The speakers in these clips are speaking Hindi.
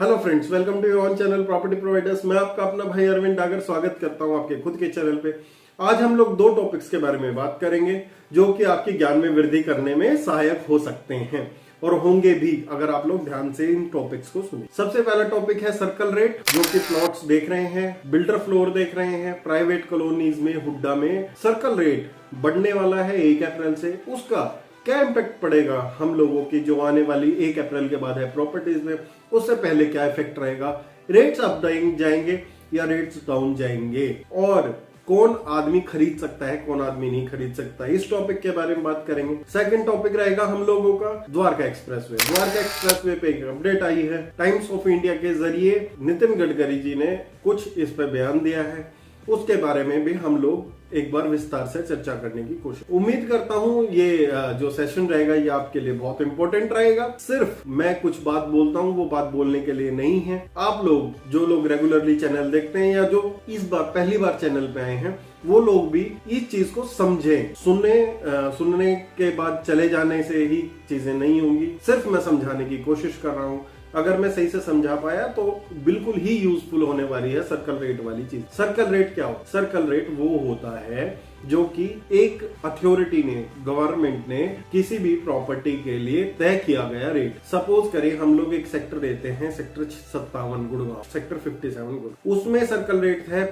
Hello friends, welcome to your own channel property providers. मैं आपका अपना भाई अरविंद डागर स्वागत करता हूं आपके खुद के चैनल पे। आज हम लोग दो टॉपिक्स के बारे में बात करेंगे जो कि आपके ज्ञान में वृद्धि करने में सहायक हो सकते हैं और होंगे भी अगर आप लोग ध्यान से इन टॉपिक्स को सुने। सबसे पहला टॉपिक है सर्कल रेट, जो कि प्लॉट्स देख रहे हैं, बिल्डर फ्लोर देख रहे हैं, प्राइवेट कॉलोनीज में, हुड्डा में सर्कल रेट बढ़ने वाला है 1 अप्रैल से। उसका क्या इम्पैक्ट पड़ेगा हम लोगों की जो आने वाली 1 अप्रैल के बाद है प्रॉपर्टीज में, उससे पहले क्या इफेक्ट रहेगा, रेट्स अप जाएंगे या रेट्स डाउन जाएंगे, और कौन आदमी खरीद सकता है कौन आदमी नहीं खरीद सकता, इस टॉपिक के बारे में बात करेंगे। सेकंड टॉपिक रहेगा हम लोगों का द्वारका एक्सप्रेसवे। द्वारका एक्सप्रेसवे पे एक अपडेट आई है। टाइम्स ऑफ इंडिया के जरिए नितिन गडकरी जी ने कुछ इस पर बयान दिया है, उसके बारे में भी हम लोग एक बार विस्तार से चर्चा करने की कोशिश। उम्मीद करता हूं ये जो सेशन रहेगा ये आपके लिए बहुत इंपॉर्टेंट रहेगा। सिर्फ मैं कुछ बात बोलता हूं वो बात बोलने के लिए नहीं है। आप लोग जो लोग रेगुलरली चैनल देखते हैं या जो इस बार पहली बार चैनल पे आए हैं वो लोग भी इस चीज को समझें। सुनने के बाद चले जाने से ही चीजें नहीं होंगी। सिर्फ मैं समझाने की कोशिश कर रहा हूँ। अगर मैं सही से समझा पाया तो बिल्कुल ही यूजफुल होने वाली है सर्कल रेट वाली चीज। सर्कल रेट क्या हो? सर्कल रेट वो होता है जो कि एक अथॉरिटी ने, गवर्नमेंट ने किसी भी प्रॉपर्टी के लिए तय किया गया रेट। सपोज करें हम लोग एक सेक्टर देते हैं, सेक्टर 57 गुड़गांव, सेक्टर 57 गुड़गांव, उसमें सर्कल रेट है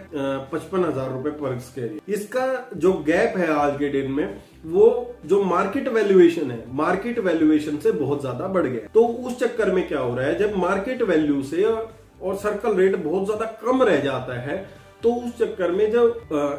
55,000 रुपए पर स्क्वायर। इसका जो गैप है आज के दिन में, वो जो मार्केट वैल्यूएशन है, मार्केट वैल्यूएशन से बहुत ज्यादा बढ़ गया। तो उस चक्कर में क्या हो रहा है, जब मार्केट वैल्यू से और सर्कल रेट बहुत ज्यादा कम रह जाता है, तो उस चक्कर में जो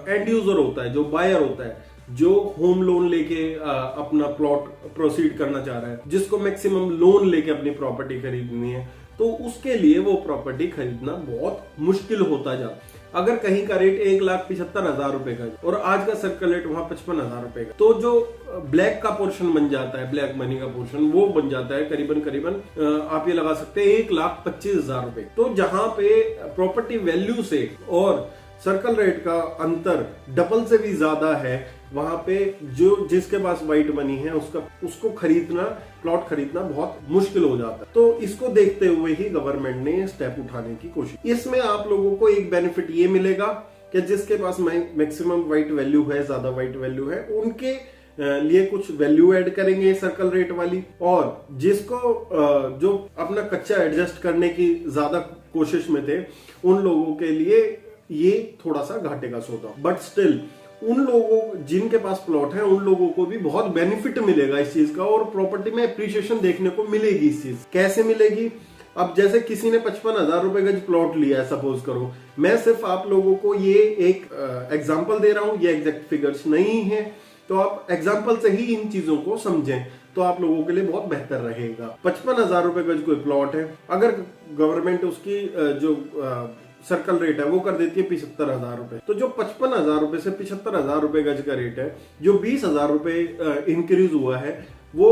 एंड यूजर होता है, जो बायर होता है, जो होम लोन लेके अपना प्लॉट प्रोसीड करना चाह रहा है, जिसको मैक्सिमम लोन लेके अपनी प्रॉपर्टी खरीदनी है, तो उसके लिए वो प्रॉपर्टी खरीदना बहुत मुश्किल होता जाता है। अगर कहीं का रेट 1,75,000 रुपए का और आज का सर्कल रेट वहां 55,000 रुपए का, तो जो ब्लैक का पोर्शन बन जाता है, ब्लैक मनी का पोर्शन वो बन जाता है करीबन आप ये लगा सकते हैं 1,25,000 रुपए। तो जहां पे प्रॉपर्टी वैल्यू से और सर्कल रेट का अंतर डबल से भी ज्यादा है, वहां पे जो जिसके पास व्हाइट मनी है उसको खरीदना, प्लॉट खरीदना बहुत मुश्किल हो जाता है। तो इसको देखते हुए ही गवर्नमेंट ने स्टेप उठाने की कोशिश। इसमें आप लोगों को एक बेनिफिट ये मिलेगा कि जिसके पास मैक्सिमम व्हाइट वैल्यू है, ज्यादा व्हाइट वैल्यू है, उनके लिए कुछ वैल्यू ऐड करेंगे सर्कल रेट वाली, और जिसको जो अपना कच्चा एडजस्ट करने की ज्यादा कोशिश में थे, उन लोगों के लिए ये थोड़ा सा घाटे का सौदा। बट स्टिल उन लोगों जिनके पास प्लॉट है उन लोगों को भी बहुत बेनिफिट मिलेगा इस चीज का, और प्रॉपर्टी में एप्रिसिएशन देखने को मिलेगी। इस चीज कैसे मिलेगी? अब जैसे किसी ने 55,000 रुपए का प्लॉट लिया है, सपोज करो, मैं सिर्फ आप लोगों को ये एक एग्जांपल दे रहा हूं, ये एग्जैक्ट फिगर्स नहीं है, तो आप एग्जांपल से ही इन चीजों को समझें तो आप लोगों के लिए बहुत बेहतर रहेगा। 55,000 रुपए का कोई प्लॉट है, अगर गवर्नमेंट उसकी जो सर्कल रेट है वो कर देती है 75,000 रुपए, तो जो 55,000 रुपए से 75,000 रुपए गज का रेट है, जो 20,000 रुपए इंक्रीज हुआ है, वो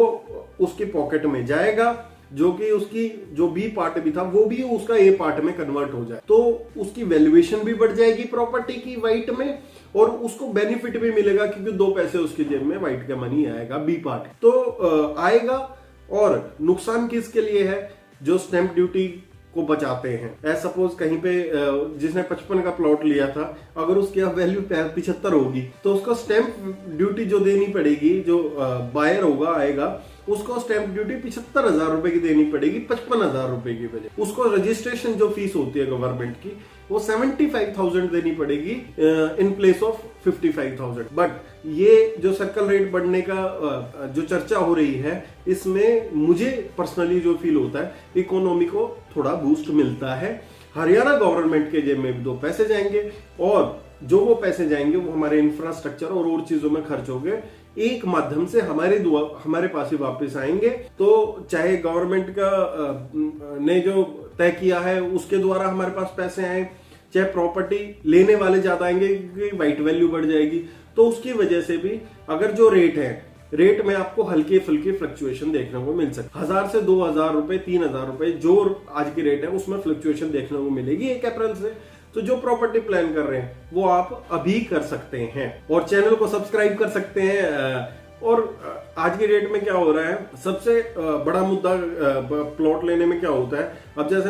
उसकी पॉकेट में जाएगा, जो कि उसकी जो बी पार्ट भी था वो भी उसका ए पार्ट में कन्वर्ट हो जाए, तो उसकी वैल्यूएशन भी बढ़ जाएगी प्रॉपर्टी की व्हाइट में, और उसको बेनिफिट भी मिलेगा क्योंकि 2 पैसे उसकी जेब में व्हाइट का मनी आएगा, बी पार्ट तो आएगा। और नुकसान किसके लिए है? जो स्टैंप ड्यूटी को बचाते हैं। सपोज कहीं पे जिसने 55 का प्लॉट लिया था, अगर उसकी वैल्यू 75 होगी, तो उसको स्टैंप ड्यूटी जो देनी पड़ेगी, जो बायर होगा आएगा, उसको स्टैंप ड्यूटी 75,000 रुपए की देनी पड़ेगी 55,000 रुपए की बजाय। उसको रजिस्ट्रेशन जो फीस होती है गवर्नमेंट की, वो 75,000 देनी पड़ेगी इन प्लेस ऑफ 55,000। बट ये जो सर्कल रेट बढ़ने का जो चर्चा हो रही है, इसमें मुझे पर्सनली जो फील होता है, इकोनॉमी को थोड़ा बूस्ट मिलता है। हरियाणा गवर्नमेंट के जेब में भी 2 पैसे जाएंगे, और जो वो पैसे जाएंगे वो हमारे इंफ्रास्ट्रक्चर और चीजों में खर्च होंगे, एक माध्यम से हमारे पास ही वापस आएंगे। तो चाहे गवर्नमेंट का ने जो तय किया है उसके द्वारा हमारे पास पैसे आए, चाहे प्रॉपर्टी लेने वाले ज्यादा आएंगे क्योंकि व्हाइट वैल्यू बढ़ जाएगी, तो उसकी वजह से भी अगर जो रेट है, रेट में आपको हल्की फुल्की फ्लक्चुएशन देखने को मिल सकती है। 1,000 से 2,000 रुपए, 3,000 रुपए जो आज की रेट है उसमें फ्लक्चुएशन देखने को मिलेगी 1 अप्रैल से। तो जो प्रॉपर्टी प्लान कर रहे हैं वो आप अभी कर सकते हैं, और चैनल को सब्सक्राइब कर सकते हैं और आज की डेट में क्या हो रहा है, सबसे बड़ा मुद्दा प्लॉट लेने में क्या होता है। अब जैसे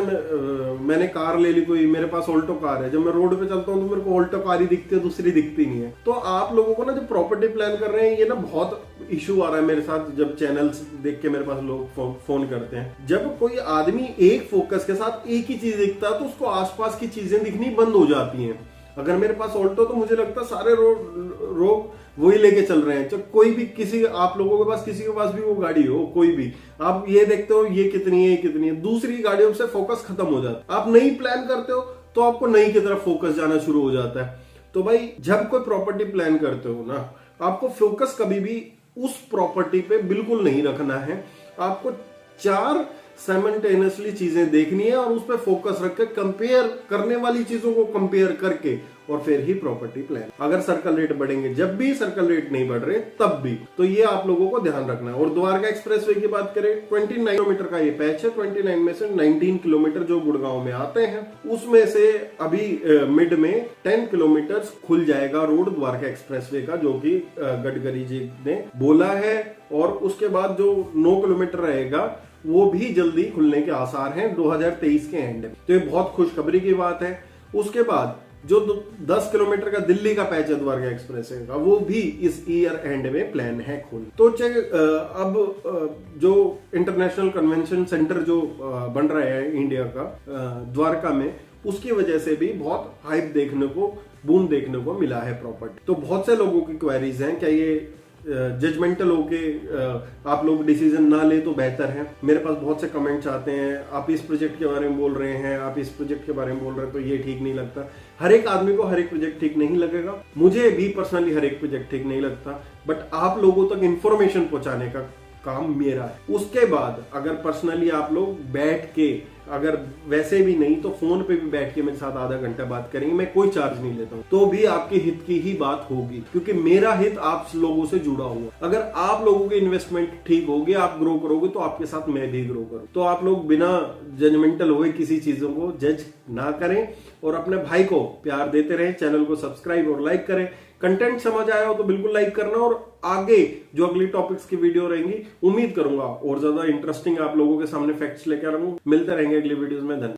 मैंने कार ले ली कोई, मेरे पास ऑल्टो कार है, जब मैं रोड पे चलता हूँ तो मेरे को ऑल्टो कार ही दिखती है, दूसरी दिखती नहीं है। तो आप लोगों को ना जो प्रॉपर्टी प्लान कर रहे हैं, ये ना बहुत इशू आ रहा है मेरे साथ, जब चैनल्स देख के मेरे पास लोग फोन करते हैं। जब कोई आदमी एक फोकस के साथ एक ही चीज दिखता है तो उसको आसपास की चीजें दिखनी बंद हो जाती हैं। अगर मेरे पास ऑल्टो, तो मुझे लगता है सारे रोग वही लेके चल रहे हैं। जब कोई भी किसी, आप लोगों के पास किसी के पास भी वो गाड़ी हो, कोई भी, आप ये देखते हो ये कितनी है, ये कितनी है, दूसरी गाड़ियों से फोकस खत्म हो जाता है। आप नई प्लान करते हो तो आपको नई की तरफ फोकस जाना शुरू हो जाता है। तो भाई जब कोई प्रॉपर्टी प्लान करते हो ना, आपको फोकस कभी भी उस प्रॉपर्टी पे बिल्कुल नहीं रखना है। आपको 4 साइमल्टेनियसली चीजें देखनी है और उस पर फोकस रख के कंपेयर करने वाली चीजों को कंपेयर करके और फिर ही प्रॉपर्टी प्लान। अगर सर्कल रेट बढ़ेंगे, जब भी सर्कल रेट नहीं बढ़ रहे तब भी, तो ये आप लोगों को ध्यान रखना है। और द्वारका एक्सप्रेसवे की बात करें, 29 किलोमीटर का ये पैच है। 29 में से 19 किलोमीटर जो गुड़गांव में आते हैं, उसमें से अभी मिड में 10 किलोमीटर खुल जाएगा रोड द्वारका एक्सप्रेसवे का, जो कि गडकरी जी ने बोला है। और उसके बाद जो 9 किलोमीटर रहेगा वो भी जल्दी खुलने के आसार हैं 2023 के एंड में। तो ये बहुत खुशखबरी की बात है। उसके बाद जो 10 किलोमीटर का दिल्ली का पैच है द्वारका एक्सप्रेस का, वो भी इस ईयर एंड में प्लान है खोल। तो अब जो इंटरनेशनल कन्वेंशन सेंटर जो बन रहा है इंडिया का द्वारका में, उसकी वजह से भी बहुत हाइप देखने को, बूम देखने को मिला है प्रॉपर्टी। तो बहुत से लोगों की क्वेरीज हैं, क्या ये जजमेंटल होके आप लोग डिसीजन ना ले तो बेहतर है। मेरे पास बहुत से कमेंट्स आते हैं, आप इस प्रोजेक्ट के बारे में बोल रहे हैं, आप इस प्रोजेक्ट के बारे में बोल रहे हैं, तो ये ठीक नहीं लगता। हर एक आदमी को हर एक प्रोजेक्ट ठीक नहीं लगेगा, मुझे भी पर्सनली हर एक प्रोजेक्ट ठीक नहीं लगता, बट आप लोगों तक इंफॉर्मेशन पहुंचाने का काम मेरा है। उसके बाद अगर पर्सनली आप लोग बैठ के, अगर वैसे भी नहीं तो फोन पे भी बैठ के मेरे साथ आधा घंटा बात करेंगे, मैं कोई चार्ज नहीं लेता हूं, तो भी आपके हित की ही बात होगी, क्योंकि मेरा हित आप लोगों से जुड़ा हुआ। अगर आप लोगों की इन्वेस्टमेंट ठीक होगी, आप ग्रो करोगे, तो आपके साथ मैं भी ग्रो करूं। तो आप लोग बिना जजमेंटल हुए किसी चीजों को जज ना करें और अपने भाई को प्यार देते रहें। चैनल को सब्सक्राइब और लाइक करें। कंटेंट समझ आया हो तो बिल्कुल लाइक करना, और आगे जो अगली टॉपिक्स की वीडियो रहेंगी, उम्मीद करूंगा और ज्यादा इंटरेस्टिंग आप लोगों के सामने फैक्ट्स लेकर आऊंगा। मिलते रहेंगे अगली वीडियोस में। धन्यवाद।